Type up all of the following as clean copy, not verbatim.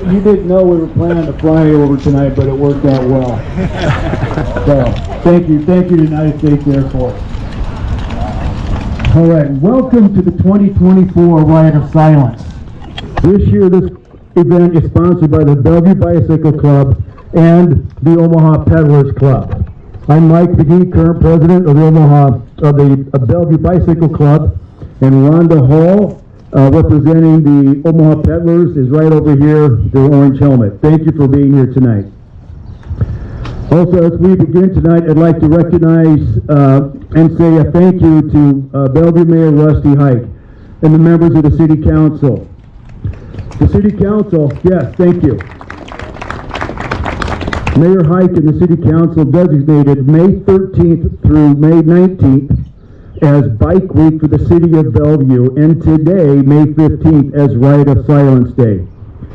You didn't know we were planning to fly over tonight, but it worked out well. So, thank you to the United States Air Force. All right, welcome to the 2024 Ride of Silence. This year, this event is sponsored by the Bellevue Bicycle Club and the Omaha Peddlers Club. I'm Mike McGee, current president of the Bellevue Bicycle Club, and Rhonda Hall, representing the Omaha Peddlers, is right over here, the orange helmet. Thank you for being here tonight. Also, as we begin tonight, I'd like to recognize and say a thank you to Bellevue Mayor Rusty Hike and the members of the City Council. The City Council, yes, thank you. Mayor Hike and the City Council designated May 13th through May 19th as Bike Week for the City of Bellevue, and today, May 15th, as Ride of Silence Day.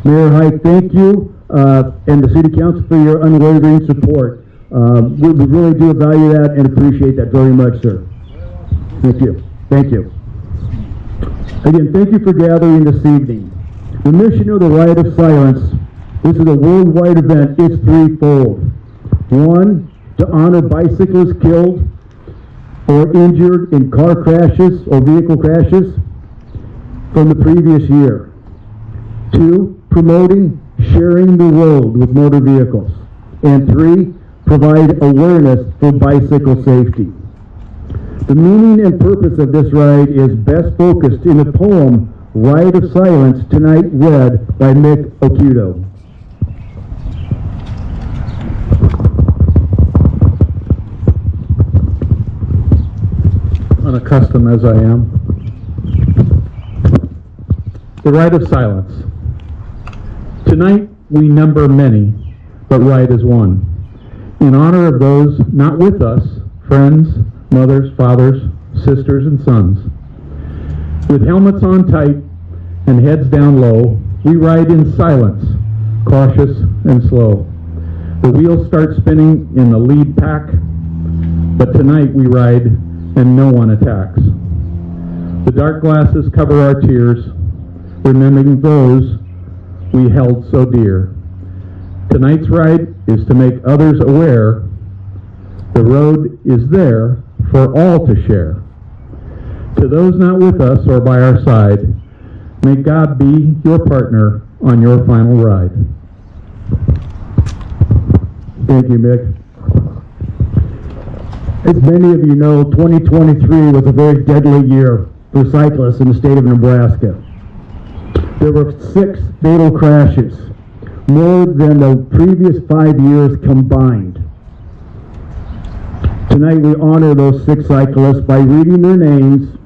Mayor Hike, thank you, and the City Council for your unwavering support. We really do value that and appreciate that very much, sir. Thank you. Thank you. Again, thank you for gathering this evening. The mission of the Ride of Silence, this is a worldwide event, is threefold. One, to honor bicyclists killed or injured in car crashes or vehicle crashes from the previous year. Two, promoting sharing the road with motor vehicles. And three, provide awareness for bicycle safety. The meaning and purpose of this ride is best focused in the poem Ride of Silence, tonight read by Mick Okudo. Unaccustomed as I am. The Ride of Silence. Tonight we number many, but ride as one. In honor of those not with us, friends, mothers, fathers, sisters, and sons. With helmets on tight and heads down low, we ride in silence, cautious and slow. The wheels start spinning in the lead pack, but tonight we ride and no one attacks. The dark glasses cover our tears, remembering those we held so dear. Tonight's ride is to make others aware the road is there for all to share. To those not with us or by our side, may God be your partner on your final ride. Thank you, Mick. As many of you know, 2023 was a very deadly year for cyclists in the state of Nebraska. There were 6 fatal crashes, more than the previous 5 years combined. Tonight we honor those 6 cyclists by reading their names,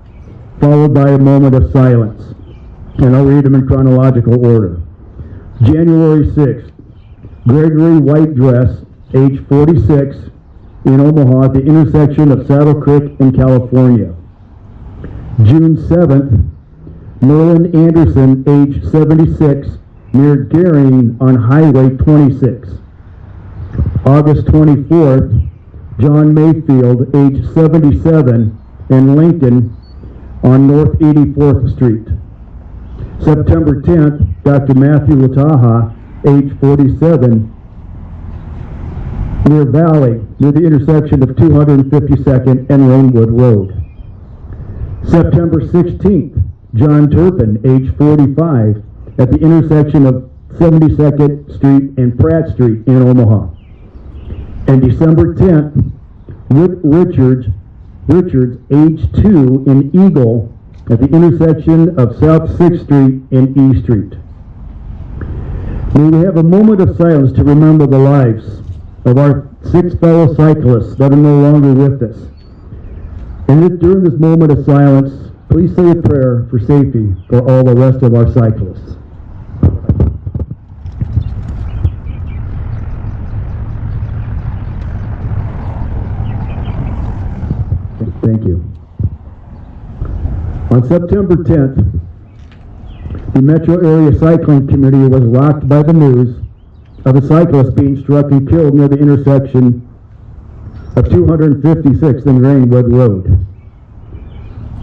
followed by a moment of silence. And I'll read them in chronological order. January 6th, Gregory White Dress, age 46, in Omaha at the intersection of Saddle Creek in California. June 7th, Merlin Anderson, age 76, near Gering on Highway 26. August 24th, John Mayfield, age 77, in Lincoln on North 84th Street. September 10th, Dr. Matthew Lataha, age 47, near Valley, near the intersection of 252nd and Rainwood Road. September 16th, John Turpin, age 45, at the intersection of 72nd Street and Pratt Street in Omaha. And December 10th, Whit Richards, age 2, in Eagle, at the intersection of South 6th Street and E Street. May we have a moment of silence to remember the lives of our 6 fellow cyclists that are no longer with us. And during this moment of silence, please say a prayer for safety for all the rest of our cyclists. Thank you. On September 10th, the Metro Area Cycling Committee was rocked by the news of a cyclist being struck and killed near the intersection of 256th and Rainwood Road.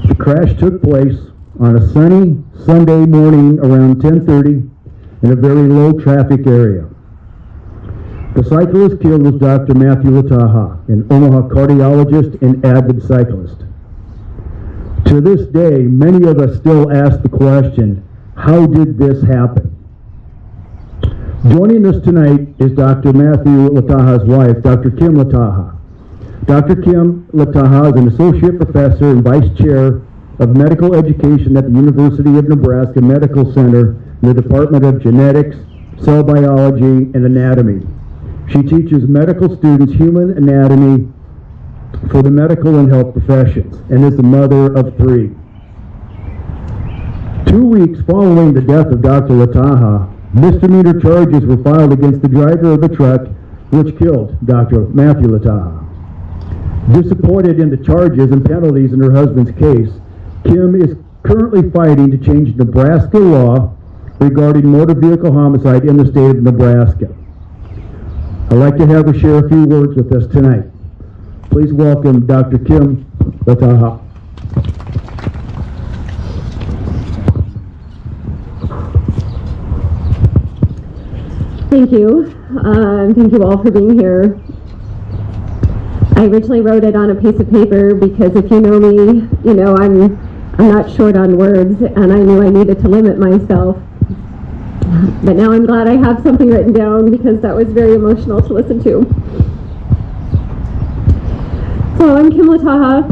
The crash took place on a sunny Sunday morning around 10:30 in a very low traffic area. The cyclist killed was Dr. Matthew Lataha, an Omaha cardiologist and avid cyclist. To this day, many of us still ask the question, how did this happen? Joining us tonight is Dr. Matthew Lataha's wife, Dr. Kim Lataha. Dr. Kim Lataha is an associate professor and vice chair of medical education at the University of Nebraska Medical Center in the Department of Genetics, Cell Biology, and Anatomy. She teaches medical students human anatomy for the medical and health professions and is the mother of 3. 2 weeks following the death of Dr. Lataha, misdemeanor charges were filed against the driver of the truck which killed Dr. Matthew Lataha. Disappointed in the charges and penalties in her husband's case, Kim is currently fighting to change Nebraska law regarding motor vehicle homicide in the state of Nebraska. I'd like to have her share a few words with us tonight. Please welcome Dr. Kim Lataha. Thank you. Thank you all for being here. I originally wrote it on a piece of paper because if you know me, you know I'm not short on words, and I knew I needed to limit myself. But now I'm glad I have something written down because that was very emotional to listen to. So I'm Kim Lataha,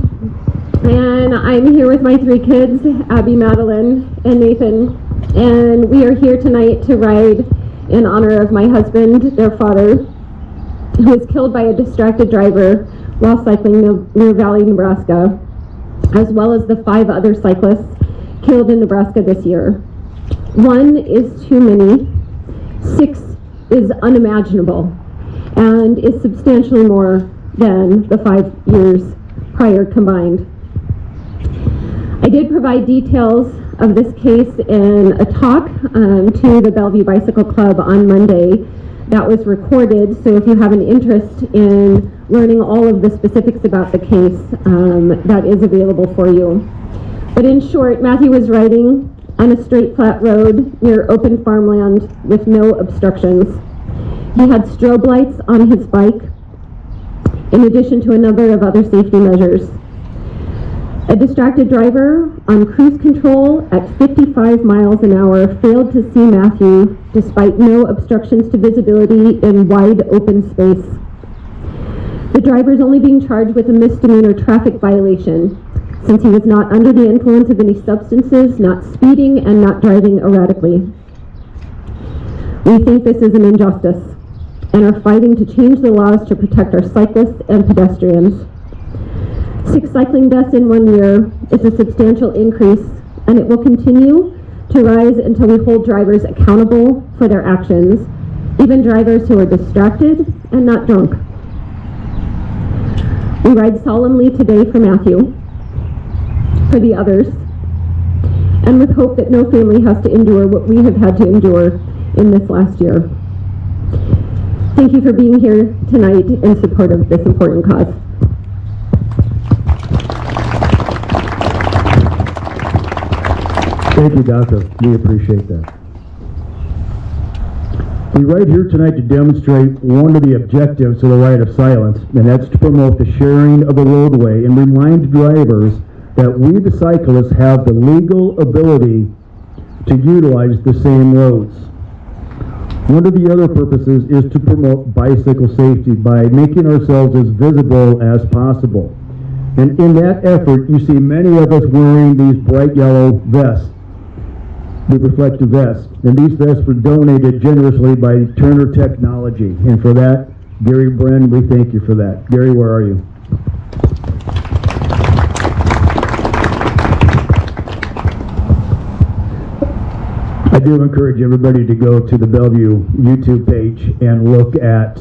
and I'm here with my 3 kids, Abby, Madeline, and Nathan, and we are here tonight to ride in honor of my husband, their father, who was killed by a distracted driver while cycling near Valley, Nebraska, as well as the 5 other cyclists killed in Nebraska this year. 1 is too many, 6 is unimaginable, and is substantially more than the 5 years prior combined. I did provide details of this case in a talk to the Bellevue Bicycle Club on Monday that was recorded, so if you have an interest in learning all of the specifics about the case, that is available for you. But in short, Matthew was riding on a straight flat road near open farmland with no obstructions. He had strobe lights on his bike, in addition to a number of other safety measures. A distracted driver on cruise control at 55 miles an hour failed to see Matthew despite no obstructions to visibility in wide open space. The driver is only being charged with a misdemeanor traffic violation since he was not under the influence of any substances, not speeding, and not driving erratically. We think this is an injustice and are fighting to change the laws to protect our cyclists and pedestrians. 6 cycling deaths in 1 year is a substantial increase, and it will continue to rise until we hold drivers accountable for their actions, even drivers who are distracted and not drunk. We ride solemnly today for Matthew, for the others, and with hope that no family has to endure what we have had to endure in this last year. Thank you for being here tonight in support of this important cause. Thank you, Doctor. We appreciate that. We ride here tonight to demonstrate one of the objectives of the right of silence, and that's to promote the sharing of the roadway and remind drivers that we, the cyclists, have the legal ability to utilize the same roads. One of the other purposes is to promote bicycle safety by making ourselves as visible as possible. And in that effort, you see many of us wearing these bright yellow vests, the reflective vests. And these vests were donated generously by Turner Technology. And for that, Gary Bren, we thank you for that. Gary, where are you? I do encourage everybody to go to the Bellevue YouTube page and look at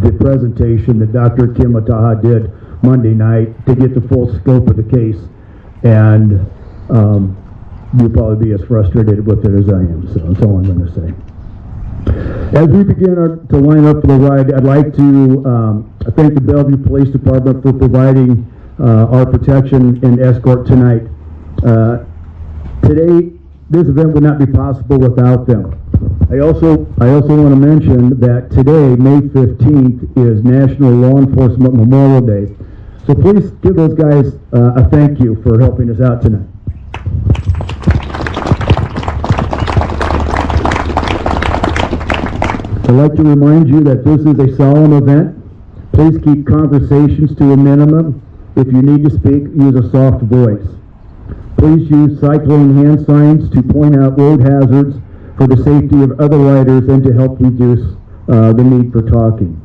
the presentation that Dr. Kim Lataha did Monday night to get the full scope of the case. And you'll probably be as frustrated with it as I am, so that's all I'm going to say. As we begin to line up for the ride, I'd like to thank the Bellevue Police Department for providing our protection and escort tonight. Today, this event would not be possible without them. I also want to mention that today, May 15th, is National Law Enforcement Memorial Day. So please give those guys a thank you for helping us out tonight. I'd like to remind you that this is a solemn event. Please keep conversations to a minimum. If you need to speak, use a soft voice. Please use cycling hand signs to point out road hazards for the safety of other riders and to help reduce the need for talking.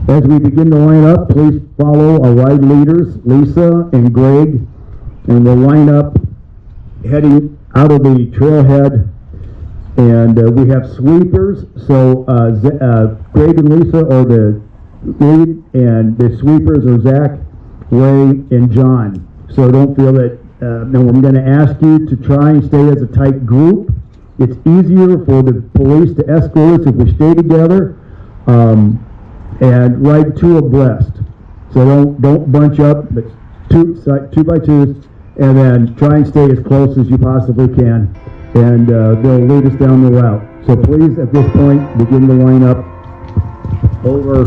As we begin to line up, please follow our ride leaders, Lisa and Greg, and we'll line up heading out of the trailhead. And we have sweepers, so Greg and Lisa are the lead, and the sweepers are Zach, Ray, and John. So don't feel that, now I'm going to ask you to try and stay as a tight group. It's easier for the police to escort us if we stay together, and ride two abreast. So don't bunch up, but two by twos, and then try and stay as close as you possibly can. And they'll lead us down the route. So please, at this point, begin to line up over